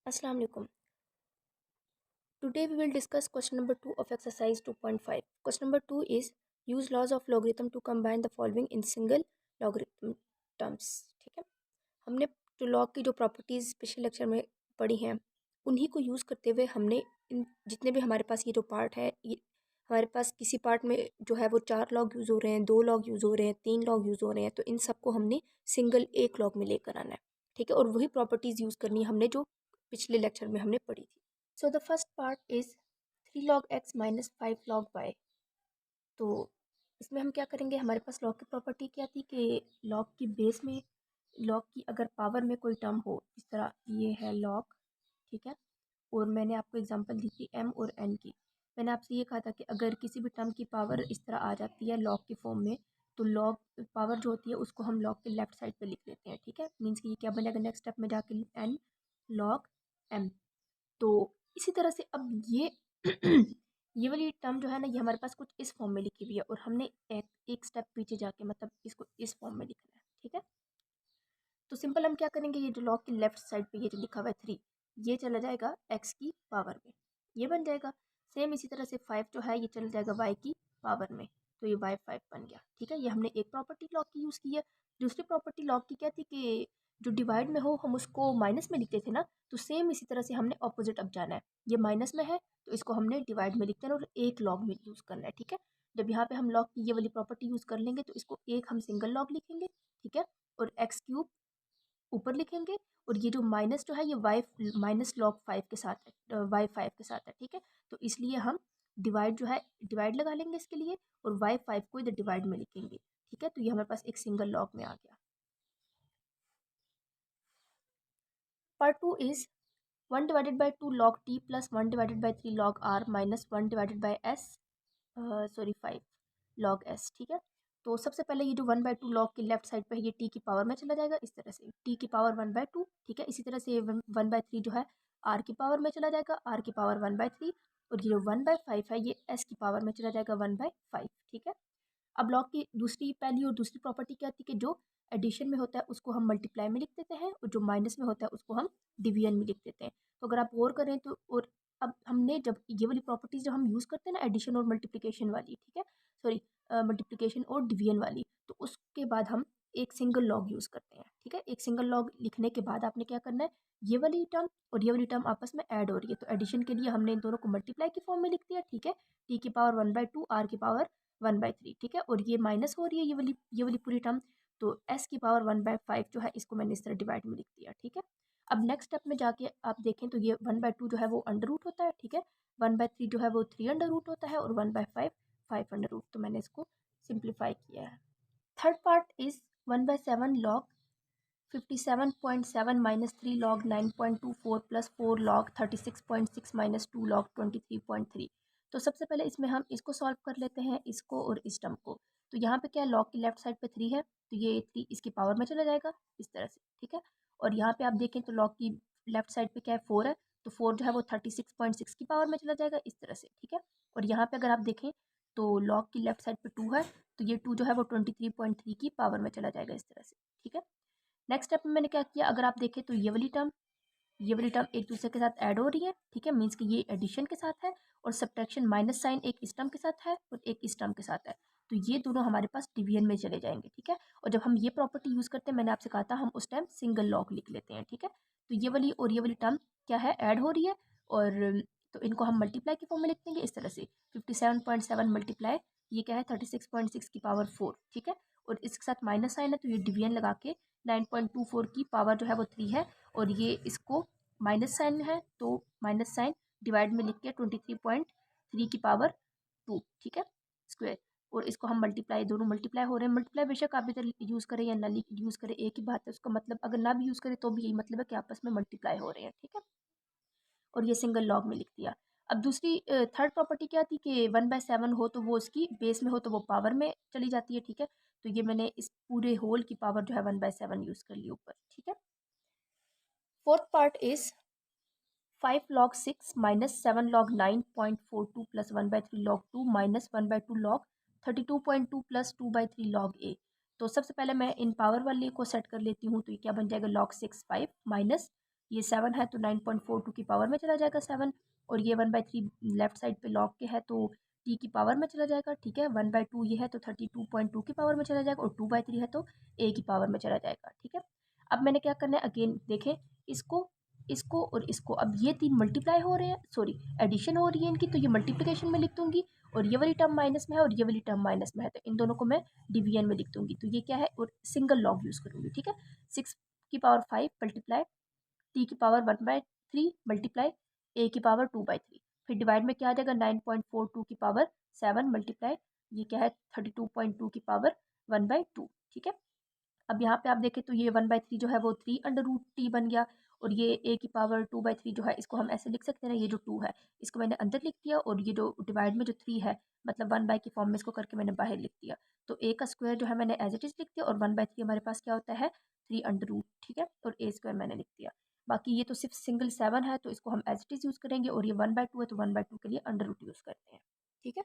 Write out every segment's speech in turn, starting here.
Assalamu alaikum. Today we will discuss question number 2 of exercise 2.5. Question number 2 is use laws of logarithm to combine the following in single logarithm terms. ठीक है, हमने जो log की जो properties पिछले lecture में पढ़ी हैं उन्हीं को यूज़ करते हुए हमने इन जितने भी हमारे पास ये जो पार्ट है ये हमारे पास किसी पार्ट में जो है वो 4 लॉग यूज़ हो रहे हैं, 2 लॉग यूज़ हो रहे हैं, 3 लॉग यूज़ हो रहे हैं, तो इन सबको हमने सिंगल एक लॉग में लेकर आना है. ठीक है, और वही प्रॉपर्टीज़ यूज़ करनी है हमने जो पिछले लेक्चर में हमने पढ़ी थी. So the first part is 3 log x minus 5 log y. तो इसमें हम क्या करेंगे, हमारे पास लॉग की प्रॉपर्टी क्या थी कि लॉग की बेस में लॉग की अगर पावर में कोई टर्म हो, इस तरह ये है लॉग. ठीक है, और मैंने आपको एग्जांपल दी थी m और n की. मैंने आपसे ये कहा था कि अगर किसी भी टर्म की पावर इस तरह आ जाती है लॉग की फॉर्म में, तो लॉग पावर जो होती है उसको हम लॉग के लेफ्ट साइड पे लिख लेते हैं. ठीक है, मीन्स कि ये क्या बनेगा नेक्स्ट स्टेप में जाके n log m. तो इसी तरह से अब ये ये वाली टर्म जो है ना, ये हमारे पास कुछ इस फॉर्म में लिखी हुई है और हमने एक स्टेप पीछे जाके मतलब इसको इस फॉर्म में लिखना है. ठीक है, तो सिंपल हम क्या करेंगे, ये जो लॉग की लेफ्ट साइड पे ये जो लिखा हुआ है 3, ये चला जाएगा x की पावर में, ये बन जाएगा. सेम इसी तरह से 5 जो है ये चला जाएगा y की पावर में, तो ये y5 बन गया. ठीक है, ये हमने एक प्रॉपर्टी लॉग की यूज़ की है. दूसरी प्रॉपर्टी लॉग की क्या थी कि जो डिवाइड में हो हम उसको माइनस में लिखते थे ना, तो सेम इसी तरह से हमने ऑपोजिट अब जाना है. ये माइनस में है तो इसको हमने डिवाइड में लिखते हैं और एक लॉग में यूज़ करना है. ठीक है, जब यहाँ पे हम लॉग की ये वाली प्रॉपर्टी यूज़ कर लेंगे तो इसको एक हम सिंगल लॉग लिखेंगे. ठीक है, और x³ ऊपर लिखेंगे और ये जो माइनस जो है ये वाई माइनस लॉग 5 के साथ है, y5 के साथ है. ठीक है, तो इसलिए हम डिवाइड जो है डिवाइड लगा लेंगे इसके लिए और y5 को इधर डिवाइड में लिखेंगे. ठीक है, तो ये हमारे पास एक सिंगल लॉग में आ गया. Part 2 is 1/2 log t plus 1/3 log r minus 1/s 5 log s. ठीक है, तो सबसे पहले ये जो 1/2 लॉग के लेफ्ट साइड पे है ये t की पावर में चला जाएगा इस तरह से, t की पावर 1/2. ठीक है, इसी तरह से 1/3 जो है r की पावर में चला जाएगा, r की पावर 1/3. और ये जो 1/5 है ये s की पावर में चला जाएगा 1/5. ठीक है, अब लॉग की दूसरी पहली और दूसरी प्रॉपर्टी क्या थी कि जो एडिशन में होता है उसको हम मल्टीप्लाई में लिख देते हैं और जो माइनस में होता है उसको हम डिवीजन में लिख देते हैं. तो अगर आप गौर करें तो, और अब हमने जब ये वाली प्रॉपर्टीज जब हम यूज़ करते हैं ना एडिशन और मल्टीप्लिकेशन वाली, ठीक है, सॉरी मल्टीप्लिकेशन और डिवीजन वाली, तो उसके बाद हम एक सिंगल लॉग यूज़ करते हैं. ठीक है, एक सिंगल लॉग लिखने के बाद आपने क्या करना है, ये वाली टर्म और ये वाली टर्म आपस में ऐड हो रही है, तो एडिशन के लिए हमने इन दोनों को मल्टीप्लाई की फॉर्म में लिख दिया. ठीक है, टी की पावर 1/2 आर की पावर 1/3. ठीक है, और ये माइनस हो रही है ये वाली पूरी टर्म, तो एस की पावर 1/5 जो है इसको मैंने इस तरह डिवाइड में लिख दिया. ठीक है, अब नेक्स्ट स्टेप में जाके आप देखें तो ये 1/2 जो है वो अंडर रूट होता है. ठीक है, 1/3 जो है वो 3 अंडर रूट होता है और 1/5 5 अंडर रूट. तो मैंने इसको सिंप्लीफाई किया है. Third part is 1/7 log 57.7 minus 3 log 9.24 plus 4 log 36.6 minus 2 log 23.3. तो सबसे पहले इसमें हम इसको सॉल्व कर लेते हैं, इसको और इस टर्म को. तो यहाँ पे क्या है, लॉग की लेफ्ट साइड पे 3 है तो ये 3 इसकी पावर में चला जाएगा इस तरह से. ठीक है, और यहाँ पे आप देखें तो लॉग की लेफ्ट साइड पे क्या है 4 है, तो 4 जो है वो 36.6 की पावर में चला जाएगा इस तरह से. ठीक है, और यहाँ पे अगर आप देखें तो लॉग की लेफ्ट साइड पे 2 है, तो ये 2 जो है वो 23.3 की पावर में चला जाएगा इस तरह से. ठीक है, नेक्स्ट स्टेप में मैंने क्या किया, अगर आप देखें तो ये वाली टर्म एक दूसरे के साथ ऐड हो रही है. ठीक है, मीन्स कि ये एडिशन के साथ है और सब्ट्रैक्शन माइनस साइन एक इस टर्म के साथ है और एक इस टर्म के साथ है, तो ये दोनों हमारे पास डिवीजन में चले जाएंगे. ठीक है, और जब हम ये प्रॉपर्टी यूज़ करते हैं मैंने आपसे कहा था हम उस टाइम सिंगल लॉग लिख लेते हैं. ठीक है, तो ये वाली और ये वाली टर्म क्या है, ऐड हो रही है, और तो इनको हम मल्टीप्लाई की फॉर्म में लिख देंगे इस तरह से. 57.7 मल्टीप्लाई ये क्या है 36.6 की पावर 4. ठीक है, और इसके साथ माइनस साइन है तो ये डिवीजन लगा के 9.24 की पावर जो है वो 3 है, और ये इसको माइनस साइन है तो माइनस साइन डिवाइड में लिख के 23.3 की पावर 2. ठीक है, स्क्वायर, और इसको हम मल्टीप्लाई, दोनों मल्टीप्लाई हो रहे हैं. मल्टीप्लाई बेशक आप इधर यूज़ करें या ना यूज़ करें एक ही बात है, उसका मतलब अगर ना भी यूज़ करें तो भी यही मतलब है कि आपस में मल्टीप्लाई हो रहे हैं. ठीक है, और ये सिंगल लॉग में लिख दिया. अब दूसरी थर्ड प्रॉपर्टी क्या थी कि 1/7 हो तो वो उसकी बेस में हो तो वो पावर में चली जाती है. ठीक है, तो ये मैंने इस पूरे होल की पावर जो है 1/7 यूज़ कर ली ऊपर. ठीक है, fourth part is 5 log 6 minus 7 log 9.42 plus 1/3 log 2 minus 1/2 log 32.2 plus 2/3 log a. तो सबसे पहले मैं इन पावर वाले को सेट कर लेती हूँ, तो ये क्या बन जाएगा log 6 5 माइनस ये 7 है तो 9.42 की पावर में चला जाएगा 7, और ये 1/3 लेफ्ट साइड पे लॉग के है तो टी की पावर में चला जाएगा, ठीक है। 1/2 ये है तो 32.2 की पावर में चला जाएगा, और 2/3 है तो ए की पावर में चला जाएगा, ठीक है। अब मैंने क्या करना है, अगेन देखें इसको, इसको और इसको, अब ये तीन मल्टीप्लाई हो रहे हैं, सॉरी एडिशन हो रही है इनकी, तो ये मल्टीप्लिकेशन में लिख दूंगी, और ये वाली टर्म माइनस में है और ये वाली टर्म माइनस में है, तो इन दोनों को मैं डिवीजन में लिख दूंगी। तो ये क्या है, और सिंगल लॉग यूज़ करूंगी, ठीक है। 6 की पावर 5 मल्टीप्लाई टी की पावर 1/3 मल्टीप्लाई ए की पावर 2/3, फिर डिवाइड में क्या आ जाएगा 9.42 की पावर 7 मल्टीप्लाई ये क्या है 32.2 की पावर 1/2, ठीक है। अब यहाँ पे आप देखें तो ये 1/3 जो है वो 3√t बन गया, और ये a की पावर 2/3 जो है इसको हम ऐसे लिख सकते हैं ना, ये जो 2 है इसको मैंने अंदर लिख दिया, और ये जो डिवाइड में जो 3 है मतलब 1 बाय की फॉर्म में इसको करके मैंने बाहर लिख दिया। तो a का स्क्वायर जो है मैंने एज इट इज़ लिख दिया, और 1/3 हमारे पास क्या होता है 3√, ठीक है, और a स्क्वायर मैंने लिख दिया। बाकी ये तो सिर्फ सिंगल 7 है तो इसको हम एज इट इज़ यूज़ करेंगे, और ये 1/2 है तो 1/2 के लिए अंडर रूट यूज़ करते हैं, ठीक है।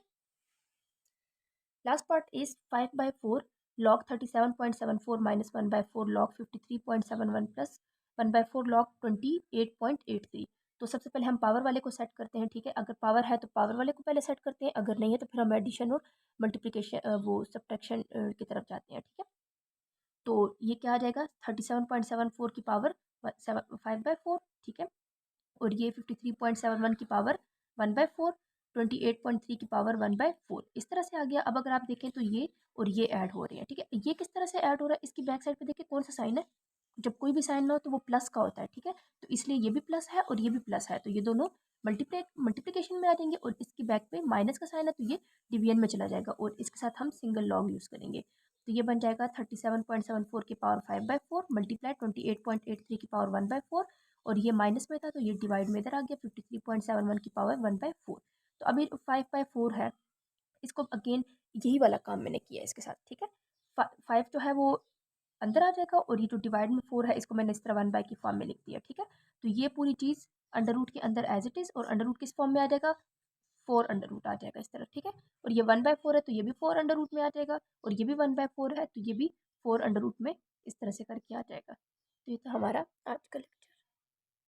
Last part is 5/4 log 37.74 minus 1/4 log 53.71 plus 1/4 log 28.83। तो सबसे पहले हम पावर वाले को सेट करते हैं, ठीक है। अगर पावर है तो पावर वाले को पहले सेट करते हैं, अगर नहीं है तो फिर हम एडिशन और मल्टीप्लिकेशन वो सब्ट्रैक्शन की तरफ जाते हैं, ठीक है। तो ये क्या आ जाएगा 37.74 की पावर 5/4, ठीक है, और ये 53.71 की पावर 1/4, 28.3 की पावर 1/4, इस तरह से आ गया। अब अगर आप देखें तो ये और ये ऐड हो रहे हैं, ठीक है। ये किस तरह से ऐड हो रहा है, इसकी बैक साइड पे देखिए कौन सा साइन है, जब कोई भी साइन ना हो तो वो प्लस का होता है, ठीक है। तो इसलिए ये भी प्लस है और ये भी प्लस है, तो ये दोनों मल्टीप्लिकेशन में आ जाएंगे, और इसकी बैक पे माइनस का साइन है तो ये डिवीजन में चला जाएगा, और इसके साथ हम सिंगल लॉग यूज़ करेंगे। तो ये बन जाएगा 37.74 की पावर 5/4 मल्टीप्लाई 28.83 की पावर 1/4, और ये माइनस में था तो ये डिवाइड में इधर आ गया 53.71 की पावर 1/4। तो अभी 5/4 है, इसको अगेन यही वाला काम मैंने किया इसके साथ, ठीक है। 5 जो है वो अंदर आ जाएगा, और ये जो डिवाइड में 4 है इसको मैंने इस तरह 1 बाय की फॉर्म में लिख दिया, ठीक है। तो ये पूरी चीज़ अंडर रूट के अंदर एज इट इज़, और अंडर रूट किस फॉर्म में आ जाएगा 4 अंडर रूट आ जाएगा इस तरह, ठीक है। और ये 1/4 है तो ये भी 4 अंडर रूट में आ जाएगा, और ये भी 1/4 है तो ये भी 4 अंडर रूट में इस तरह से करके आ जाएगा। तो ये तो हमारा आज का